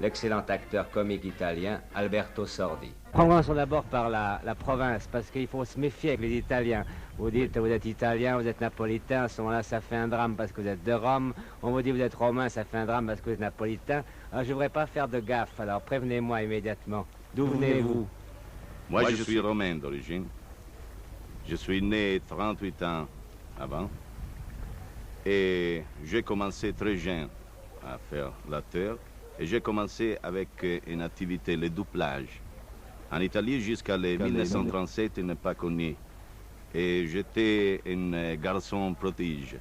l'excellent acteur comique italien Alberto Sordi. Commençons d'abord par la province, parce qu'il faut se méfier avec les Italiens. Vous dites, vous êtes italien, vous êtes napolitain, à ce moment-là, ça fait un drame parce que vous êtes de Rome. On vous dit, vous êtes romain, ça fait un drame parce que vous êtes napolitain. Alors, je ne voudrais pas faire de gaffe, alors prévenez-moi immédiatement. D'où venez-vous? Moi, je suis romain d'origine. Je suis né 38 ans avant. Et j'ai commencé très jeune à faire l'acteur. Et j'ai commencé avec une activité, le doublage. En Italie, jusqu'à 1937, il n'est pas connu. Et j'étais un garçon prodige.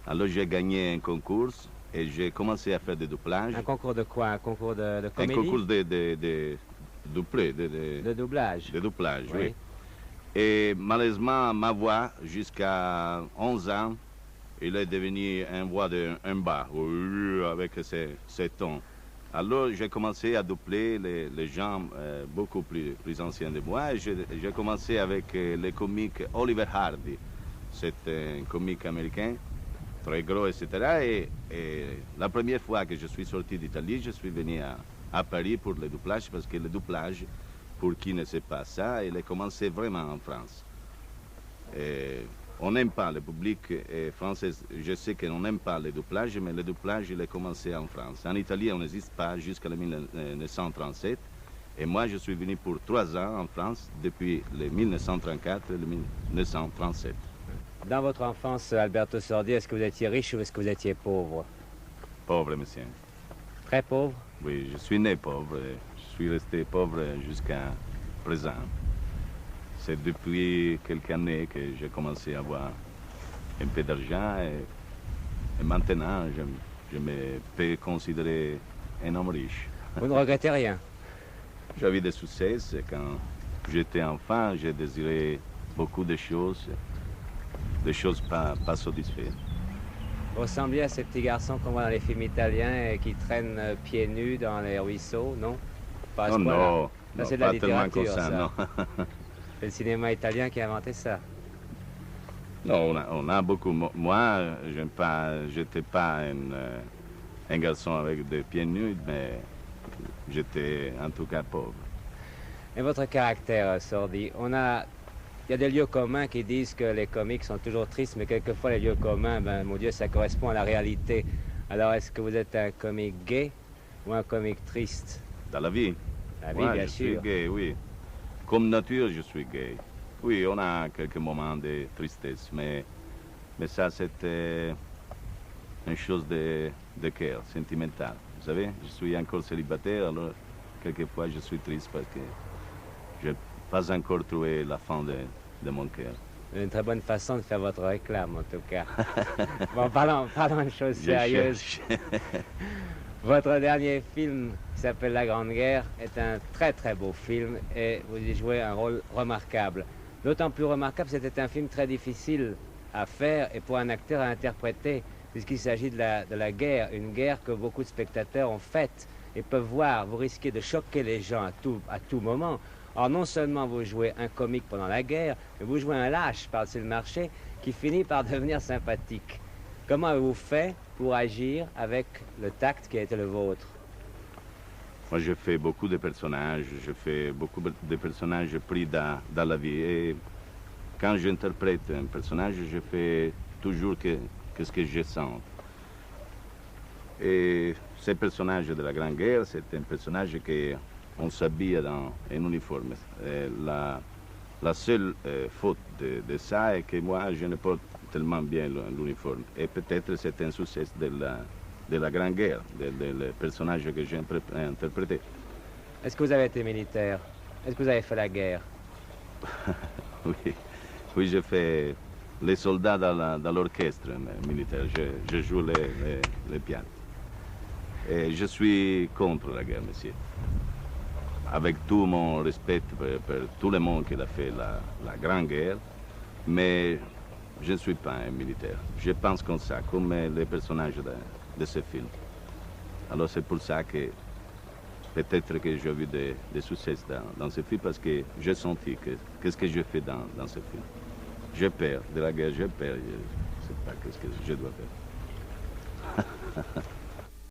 Alors j'ai gagné un concours et j'ai commencé à faire des doublages. Un concours de quoi? Un concours de comédie? Un concours de doublage. De doublage? De doublage, oui. Et malheureusement, ma voix, jusqu'à 11 ans, il est devenu une voix d'un bas, avec ces tons. Alors j'ai commencé à doubler les gens beaucoup plus anciens de moi. J'ai commencé avec le comique Oliver Hardy. C'est un comique américain, très gros, etc. Et la première fois que je suis sorti d'Italie, je suis venu à Paris pour le doublage, parce que le doublage, pour qui ne sait pas ça, il a commencé vraiment en France. On n'aime pas le public français. Je sais qu'on n'aime pas le doublage, mais le doublage, il a commencé en France. En Italie, on n'existe pas jusqu'à 1937. Et moi, je suis venu pour 3 ans en France, depuis le 1934 et le 1937. Dans votre enfance, Alberto Sordi, est-ce que vous étiez riche ou est-ce que vous étiez pauvre? Pauvre, monsieur. Très pauvre? Oui, je suis né pauvre. Je suis resté pauvre jusqu'à présent. C'est depuis quelques années que j'ai commencé à avoir un peu d'argent et maintenant je me peux considérer un homme riche. Vous ne regrettez rien? J'avais des succès. Quand j'étais enfant, j'ai désiré beaucoup de choses pas satisfaites. Vous ressembliez à ces petits garçons qu'on voit dans les films italiens et qui traînent pieds nus dans les ruisseaux, non? Pas à ce point-là. Non, ça, c'est de pas la tellement littérature, comme ça, non. C'est le cinéma italien qui a inventé ça. Non, on a beaucoup. Moi, je n'étais pas un garçon avec des pieds nus, mais j'étais en tout cas pauvre. Et votre caractère, Sordi, il y a des lieux communs qui disent que les comiques sont toujours tristes, mais quelquefois les lieux communs, ben, mon Dieu, ça correspond à la réalité. Alors, est-ce que vous êtes un comique gay ou un comique triste? Dans la vie? La vie, Ouais, bien je sûr. suis gay, oui. Comme nature, je suis gay. Oui, on a quelques moments de tristesse, mais ça, c'est une chose de cœur, sentimentale. Vous savez, je suis encore célibataire, alors quelquefois je suis triste parce que je n'ai pas encore trouvé la fin de mon cœur. C'est une très bonne façon de faire votre réclame, en tout cas. Bon, parlons de choses sérieuses. Votre dernier film, qui s'appelle La Grande Guerre, est un très très beau film et vous y jouez un rôle remarquable. D'autant plus remarquable, c'était un film très difficile à faire et pour un acteur à interpréter, puisqu'il s'agit de la guerre, une guerre que beaucoup de spectateurs ont faite et peuvent voir. Vous risquez de choquer les gens à tout moment. Alors non seulement vous jouez un comique pendant la guerre, mais vous jouez un lâche par-dessus le marché qui finit par devenir sympathique. Comment avez-vous fait pour agir avec le tact qui a été le vôtre? Moi, je fais beaucoup de personnages, je fais beaucoup de personnages pris dans la vie. Et quand j'interprète un personnage, je fais toujours ce que je sens. Et ce personnage de la Grande Guerre, c'est un personnage qu'on s'habille dans un uniforme. La seule faute de ça est que moi, je ne porte tellement bien l'uniforme. Et peut-être c'est un succès de la Grande Guerre, le personnage que j'ai interprété. Est-ce que vous avez été militaire? Est-ce que vous avez fait la guerre? Oui, j'ai fait les soldats dans l'orchestre militaire. Je joue les pianos. Et je suis contre la guerre, monsieur. Avec tout mon respect pour tout le monde qui a fait la Grande Guerre, mais je ne suis pas un militaire. Je pense comme ça, comme les personnages de ce film. Alors c'est pour ça que peut-être que j'ai vu des succès dans ce film, parce que j'ai senti qu'est-ce que je fais dans ce film. J'ai peur de la guerre, j'ai peur, je ne sais pas qu'est-ce que je dois faire.